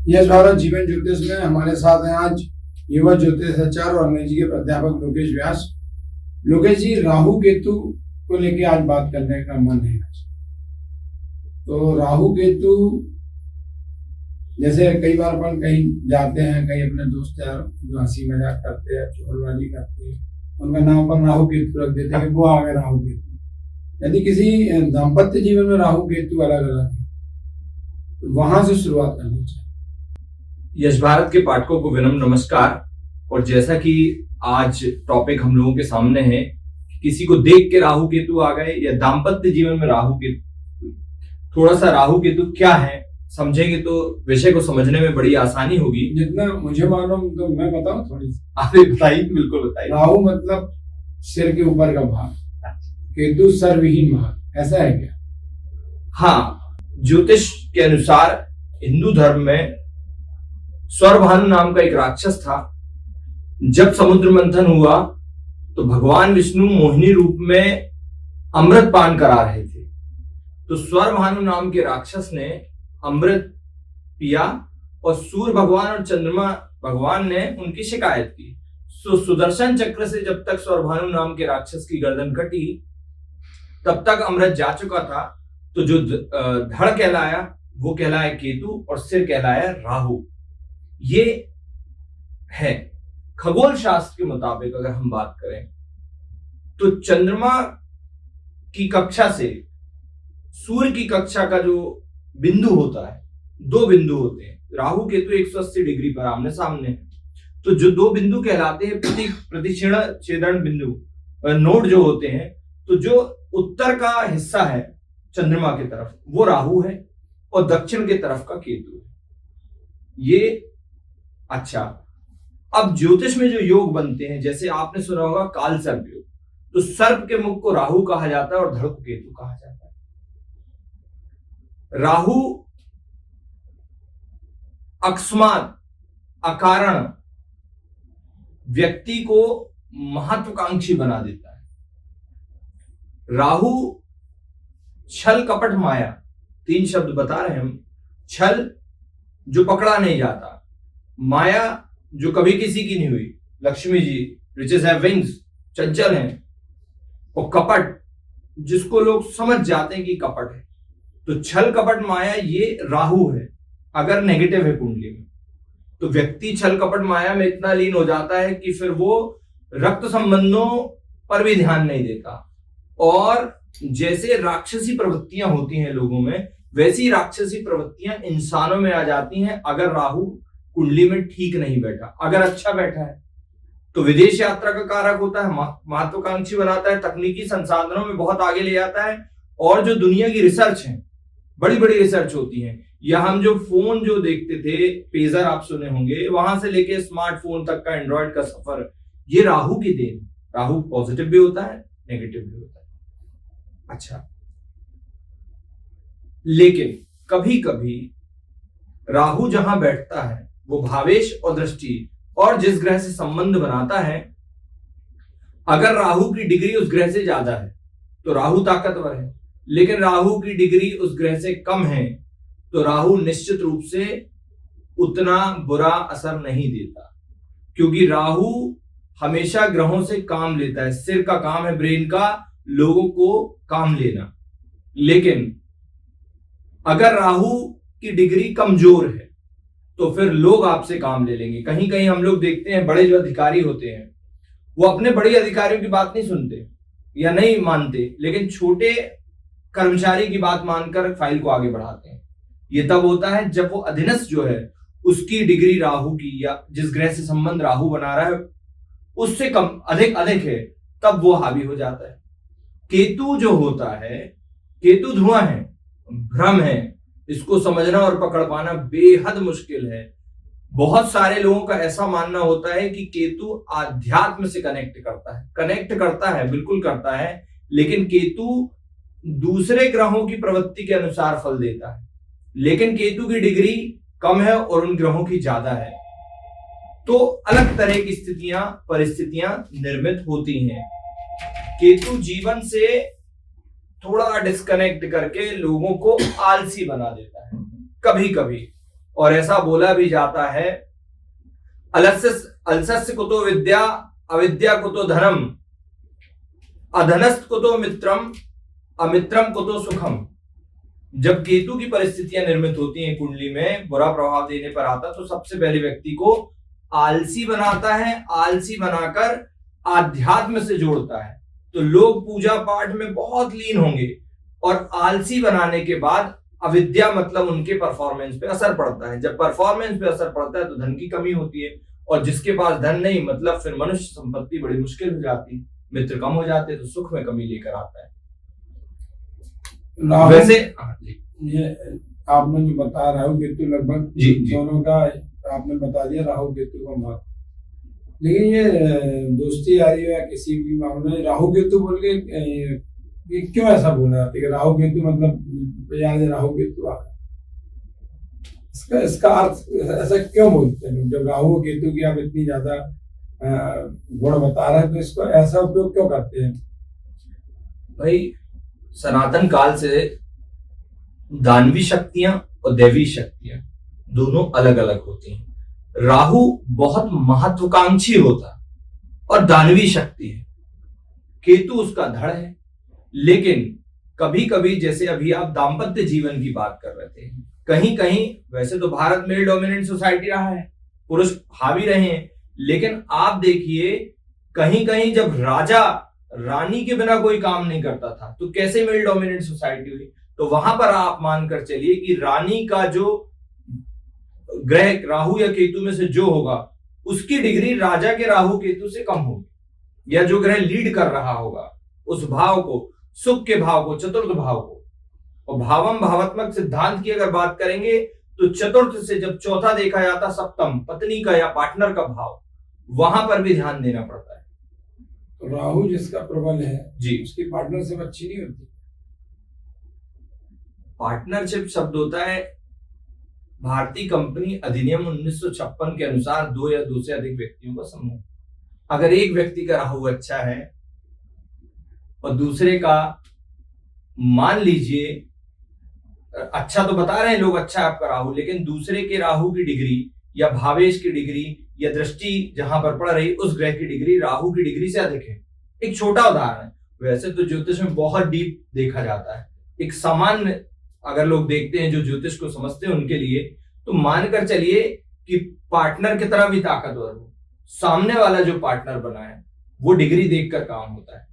यश भारत जीवन ज्योतिष में हमारे साथ हैं आज युवा ज्योतिषाचार्य और अंग्रेजी के प्राध्यापक लोकेश व्यास। लोकेश जी, राहु केतु को लेके आज बात करने का मन है। तो राहु केतु, जैसे कई बार अपन कहीं जाते हैं, कहीं अपने दोस्त यार जो हंसी मजाक करते हैं, चोरबाजी करते हैं, उनका नाम पर राहु केतु रख देते हैं कि वो आ गए राहु केतु। यदि किसी दाम्पत्य जीवन में राहु केतु अलग अलग है, तो वहां से शुरुआत करनी चाहिए। यश भारत के पाठकों को विनम्र नमस्कार। और जैसा कि आज टॉपिक हम लोगों के सामने है, किसी को देख के राहु केतु आ गए या दाम्पत्य जीवन में राहु केतु, थोड़ा सा राहु केतु क्या है समझेंगे तो विषय को समझने में बड़ी आसानी होगी। जितना मुझे मालूम तो मैं बताऊं थोड़ी सी। आप बताइए, बिल्कुल बताइए। राहु मतलब सिर के ऊपर का भाग, केतु सरविहीन भाग, ऐसा है क्या? हाँ, ज्योतिष के अनुसार हिंदू धर्म में स्वरभानु नाम का एक राक्षस था। जब समुद्र मंथन हुआ तो भगवान विष्णु मोहिनी रूप में अमृत पान करा रहे थे। तो स्वरभानु नाम के राक्षस ने अमृत पिया और सूर्य भगवान और चंद्रमा भगवान ने उनकी शिकायत की। सुदर्शन चक्र से जब तक स्वरभानु नाम के राक्षस की गर्दन कटी तब तक अमृत जा चुका था। तो जो धड़ कहलाया वो कहलाया केतु और सिर कहलाया राहु। ये है खगोल शास्त्र के मुताबिक अगर हम बात करें तो चंद्रमा की कक्षा से सूर्य की कक्षा का जो बिंदु होता है, दो बिंदु होते हैं। राहु केतु 180 डिग्री पर आमने सामने। तो जो दो बिंदु कहलाते हैं छेदन बिंदु, नोड जो होते हैं, तो जो उत्तर का हिस्सा है चंद्रमा की तरफ वो राहु है और दक्षिण के तरफ का केतु है। ये अच्छा, अब ज्योतिष में जो योग बनते हैं, जैसे आपने सुना होगा काल सर्प योग, तो सर्प के मुख को राहु कहा जाता है और धड़ को केतु कहा जाता है। राहु अकस्मात अकारण व्यक्ति को महत्वाकांक्षी बना देता है। राहु छल कपट माया, तीन शब्द बता रहे हैं हम। छल जो पकड़ा नहीं जाता, माया जो कभी किसी की नहीं हुई, Lakshmi ji riches have wings, चंचल हैं, और कपट जिसको लोग समझ जाते हैं कि कपट है। तो छल कपट माया ये राहु है अगर नेगेटिव है कुंडली में। तो व्यक्ति छल कपट माया में इतना लीन हो जाता है कि फिर वो रक्त संबंधों पर भी ध्यान नहीं देता। और जैसे राक्षसी प्रवृत्तियां होती हैं लोगों में, वैसी राक्षसी प्रवृत्तियां इंसानों में आ जाती हैं अगर राहु कुंडली में ठीक नहीं बैठा। अगर अच्छा बैठा है तो विदेश यात्रा का कारक होता है, महत्वाकांक्षी बनाता है, तकनीकी संसाधनों में बहुत आगे ले जाता है। और जो दुनिया की रिसर्च है, बड़ी बड़ी रिसर्च होती है, या हम जो फोन जो देखते थे, पेजर आप सुने होंगे, वहां से लेके स्मार्टफोन तक का एंड्रॉइड का सफर, ये राहु की देन। राहु पॉजिटिव भी होता है, नेगेटिव भी होता है। अच्छा, लेकिन कभी कभी राहु जहां बैठता है वो भावेश और दृष्टि और जिस ग्रह से संबंध बनाता है, अगर राहु की डिग्री उस ग्रह से ज्यादा है तो राहु ताकतवर है, लेकिन राहु की डिग्री उस ग्रह से कम है तो राहु निश्चित रूप से उतना बुरा असर नहीं देता। क्योंकि राहु हमेशा ग्रहों से काम लेता है। सिर का काम है, ब्रेन का, लोगों को काम लेना। लेकिन अगर राहु की डिग्री कमजोर है तो फिर लोग आपसे काम ले लेंगे। कहीं कहीं हम लोग देखते हैं बड़े जो अधिकारी होते हैं वो अपने बड़े अधिकारियों की बात नहीं सुनते या नहीं मानते, लेकिन छोटे कर्मचारी की बात मानकर फाइल को आगे बढ़ाते हैं। ये तब होता है जब वो अधीनस्थ जो है उसकी डिग्री राहु की, या जिस ग्रह से संबंध राहु बना रहा है उससे कम अधिक है, तब वो हावी हो जाता है। केतु जो होता है, केतु धुआं है, भ्रम है, इसको समझना और पकड़ पाना बेहद मुश्किल है। बहुत सारे लोगों का ऐसा मानना होता है कि केतु आध्यात्म से कनेक्ट करता है, बिल्कुल करता है, लेकिन केतु दूसरे ग्रहों की प्रवृत्ति के अनुसार फल देता है। लेकिन केतु की डिग्री कम है और उन ग्रहों की ज्यादा है, तो अलग तरह की परिस्थितियां निर्मित होती हैं। केतु जीवन से थोड़ा डिस्कनेक्ट करके लोगों को आलसी बना देता है कभी कभी, और ऐसा बोला भी जाता है, अलसस्य कुतो विद्या अविद्या कुतो धनम, अधनस्त कुतो मित्रम अमित्रम कुतो सुखम। जब केतु की परिस्थितियां निर्मित होती हैं कुंडली में, बुरा प्रभाव देने पर आता, तो सबसे पहले व्यक्ति को आलसी बनाता है, आलसी बनाकर आध्यात्म से जोड़ता है। तो लोग पूजा पाठ में बहुत लीन होंगे और आलसी बनाने के बाद अविद्या मतलब उनके परफॉर्मेंस पे असर पड़ता है। जब परफॉर्मेंस पे असर पड़ता है तो धन की कमी होती है, और जिसके पास धन नहीं मतलब फिर मनुष्य संपत्ति बड़ी मुश्किल हो जाती है, मित्र कम हो जाते हैं, तो सुख में कमी लेकर आता है। वैसे ये आपने जो बता राहु केतु लगभग जी दोनों का आपने बता दिया, राहु केतु का महत्व। लेकिन ये दोस्ती यारी या किसी भी मामले में राहु केतु बोल के ये क्यों ऐसा बोला जाता है? राहु केतु मतलब याद है राहु केतु आ, इसका अर्थ ऐसा क्यों बोलते हैं लोग? जब राहु केतु की आप इतनी ज्यादा गुण बता रहे हैं तो इसको ऐसा उपयोग क्यों करते हैं? भाई सनातन काल से दानवी शक्तियां और दैवी शक्तियां दोनों अलग अलग होती हैं। राहु बहुत महत्वाकांक्षी होता और दानवी शक्ति है, केतु उसका धड़ है। लेकिन कभी कभी जैसे अभी आप दाम्पत्य जीवन की बात कर रहे थे, कहीं कहीं वैसे तो भारत मेल डोमिनेंट सोसाइटी रहा है, पुरुष हावी रहे हैं, लेकिन आप देखिए कहीं कहीं जब राजा रानी के बिना कोई काम नहीं करता था तो कैसे मेल डोमिनेंट सोसाइटी हुई? तो वहां पर आप मानकर चलिए कि रानी का जो ग्रह राहु या केतु में से जो होगा उसकी डिग्री राजा के राहु केतु से कम होगी, या जो ग्रह लीड कर रहा होगा उस भाव को, सुख के भाव को, चतुर्थ भाव को। और भावम भावात्मक सिद्धांत की अगर बात करेंगे तो चतुर्थ से जब चौथा देखा जाता सप्तम, पत्नी का या पार्टनर का भाव, वहां पर भी ध्यान देना पड़ता है। तो राहु जिसका प्रबल है जी, उसकी पार्टनरशिप अच्छी नहीं होती। पार्टनरशिप शब्द होता है भारतीय कंपनी अधिनियम 1956 के अनुसार 2 या 2 से अधिक व्यक्तियों का समूह। अगर एक व्यक्ति का राहु अच्छा है और दूसरे का मान लीजिए अच्छा, तो बता रहे हैं लोग अच्छा है आपका राहु, लेकिन दूसरे के राहु की डिग्री या भावेश की डिग्री या दृष्टि जहां पर पड़ रही उस ग्रह की डिग्री राहु की डिग्री से अधिक है। एक छोटा उदाहरण है, वैसे तो ज्योतिष में बहुत डीप देखा जाता है, एक सामान्य अगर लोग देखते हैं जो ज्योतिष को समझते हैं उनके लिए, तो मानकर चलिए कि पार्टनर की तरह भी ताकतवर हो, सामने वाला जो पार्टनर बना है वो डिग्री देखकर काम होता है।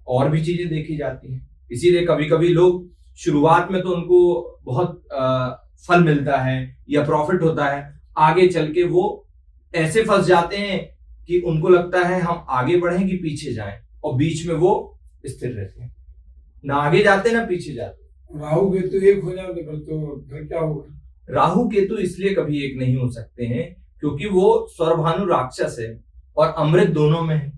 और भी चीजें देखी जाती हैं, इसीलिए कभी कभी लोग शुरुआत में तो उनको बहुत फल मिलता है या प्रॉफिट होता है, आगे चल के वो ऐसे फंस जाते हैं कि उनको लगता है हम आगे बढ़ें कि पीछे जाएं, और बीच में वो स्थिर रहते हैं, ना आगे जाते ना पीछे जाते। राहु केतु एक हो जाए तो फिर क्या होगा? राहु केतु इसलिए कभी एक नहीं हो सकते हैं क्योंकि वो स्वरभानु राक्षस है और अमृत दोनों में है।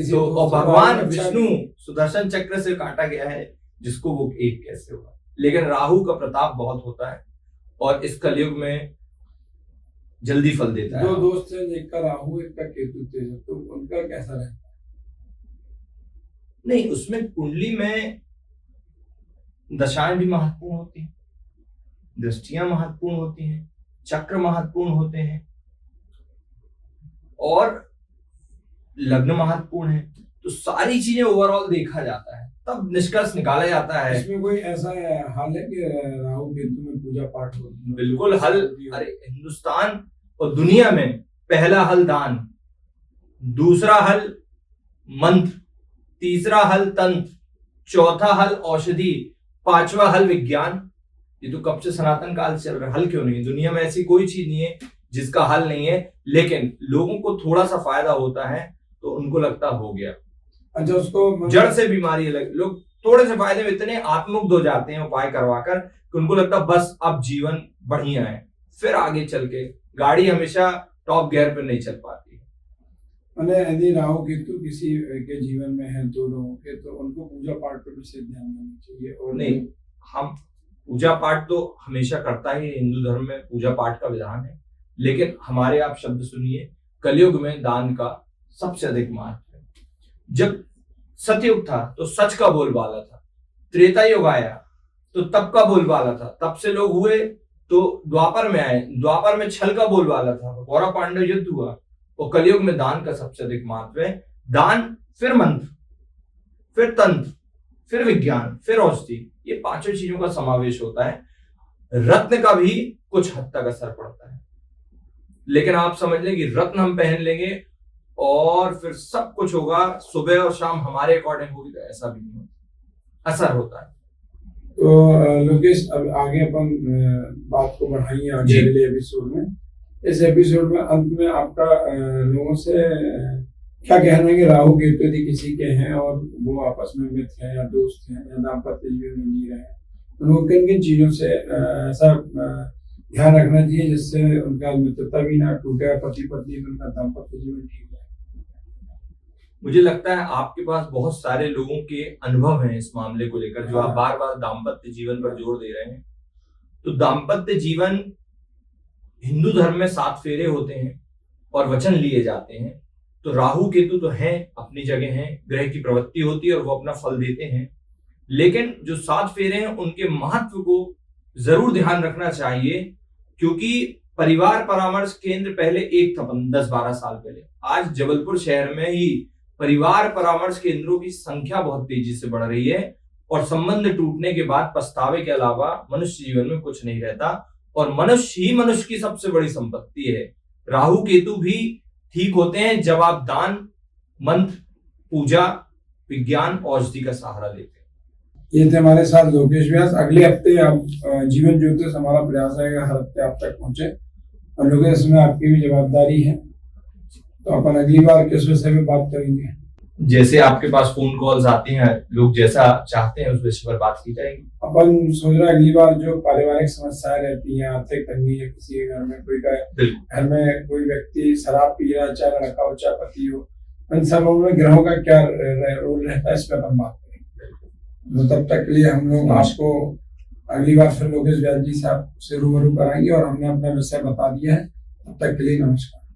तो और भगवान विष्णु सुदर्शन चक्र से काटा गया है, जिसको वो एक कैसे होगा? लेकिन राहु का प्रताप बहुत होता है और इस कलयुग में जल्दी फल देता है। दो दोस्त हैं, एक का राहु एक का केतु तेज, तो उनका कैसा रहता है? नहीं, उसमें कुंडली में दशाएं भी महत्वपूर्ण होती हैं, दृष्टियां महत्वपूर्ण होती हैं, चक्र महत्वपूर्ण होते हैं और लग्न महत्वपूर्ण है। तो सारी चीजें ओवरऑल देखा जाता है, तब निष्कर्ष निकाला जाता है। इसमें कोई ऐसा हाल है कि राहु केतु में पूजा पाठ हो? बिल्कुल हल। अरे हिंदुस्तान और दुनिया में पहला हल दान, दूसरा हल मंत्र, तीसरा हल तंत्र, चौथा हल औषधि, पांचवा हल विज्ञान। ये तो कब से सनातन काल से चल रहा है। हल क्यों नहीं? दुनिया में ऐसी कोई चीज नहीं है जिसका हल नहीं है, लेकिन लोगों को थोड़ा सा फायदा होता है तो उनको लगता हो गया। अच्छा, उसको जड़ से बीमारी अलग, लोग थोड़े से फायदे में इतने आत्मुग्ध हो जाते हैं उपाय करवाकर कि उनको लगता बस अब जीवन बढ़िया है, फिर आगे चल के गाड़ी हमेशा टॉप गियर पर नहीं चल पाती। मैंने यदि राहु केतु किसी के जीवन में है दो लोगों के, तो उनको पूजा पाठ पर विशेष ध्यान देना चाहिए। और नहीं, हम पूजा पाठ तो हमेशा करता ही, हिंदू धर्म में पूजा पाठ का विधान है, लेकिन हमारे आप शब्द सुनिए, कलयुग में दान का सबसे अधिक महत्व है। जब सतयुग था तो सच का बोलबाला था, त्रेता युग आया तो तब का बोलबाला था, तब से लोग हुए तो द्वापर में आए, द्वापर में छल का बोलबाला था, कौरव पांडव युद्ध हुआ, और कलयुग में दान का सबसे अधिक महत्व है। दान, फिर मंत्र, फिर तंत्र, फिर विज्ञान, फिर औषधि, ये पांचों चीजों का समावेश होता है। रत्न का भी कुछ हद तक असर पड़ता है, लेकिन आप समझ लें कि रत्न हम पहन लेंगे और फिर सब कुछ होगा, सुबह और शाम हमारे अकॉर्डिंग होगी, तो ऐसा भी नहीं होता, असर होता है। तो लोकेश, अब आगे अपन बात को बढ़ाएंगे आगे अगले एपिसोड में। इस एपिसोड में अंत में आपका लोगों से क्या कहना है कि राहु केतु यदि किसी के हैं और वो आपस में मित्र हैं या दोस्त हैं या दाम्पत्य जीवन में जी रहे हैं, उनको किन किन चीजों से ऐसा ध्यान रखना चाहिए जिससे उनका मित्रता भी ना टूटे, पति पत्नी में उनका दाम्पत्य जीवन ठीक रहे? मुझे लगता है आपके पास बहुत सारे लोगों के अनुभव हैं इस मामले को लेकर, जो आप बार बार दाम्पत्य जीवन पर जोर दे रहे हैं। तो दाम्पत्य जीवन, हिंदू धर्म में 7 फेरे होते हैं और वचन लिए जाते हैं। तो राहु केतु तो हैं, अपनी जगह हैं, ग्रह की प्रवृत्ति होती है और वो अपना फल देते हैं, लेकिन जो 7 फेरे हैं उनके महत्व को जरूर ध्यान रखना चाहिए, क्योंकि परिवार परामर्श केंद्र पहले एक था 10-12 साल पहले, आज जबलपुर शहर में ही परिवार परामर्श केंद्रों की संख्या बहुत तेजी से बढ़ रही है, और संबंध टूटने के बाद पछतावे के अलावा मनुष्य जीवन में कुछ नहीं रहता, और मनुष्य ही मनुष्य की सबसे बड़ी संपत्ति है। राहु केतु भी ठीक होते हैं जब आप दान, मंत्र, पूजा, विज्ञान, औषधि का सहारा लेते हैं। ये थे हमारे साथ लोकेश व्यास। अगले हफ्ते आप जीवन ज्योतिष, हमारा प्रयास है हर हफ्ते आप तक पहुंचे, और लोकेश में आपकी भी जवाबदारी है। तो अपन अगली बार किस विषय में बात करेंगे? जैसे आपके पास फोन कॉल्स आती हैं, लोग जैसा चाहते हैं उस विषय पर बात की जाएगी। अपन सोच रहे हैं अगली बार जो पारिवारिक समस्याएं रहती हैं, आर्थिक तंगी है, किसी के घर में कोई घर में कोई व्यक्ति शराब पी रहा है, चाहे लड़का हो चाहे पति हो, इन सबों में ग्रहों का क्या रोल रहता है, इस पर अपन बात करेंगे। तो तब तक के लिए हम लोग आपको अगली बार फिर लोकेश व्यास जी से आपसे रूबरू कराएंगे, और हमने अपना विषय बता दिया है। तब तक के लिए नमस्कार।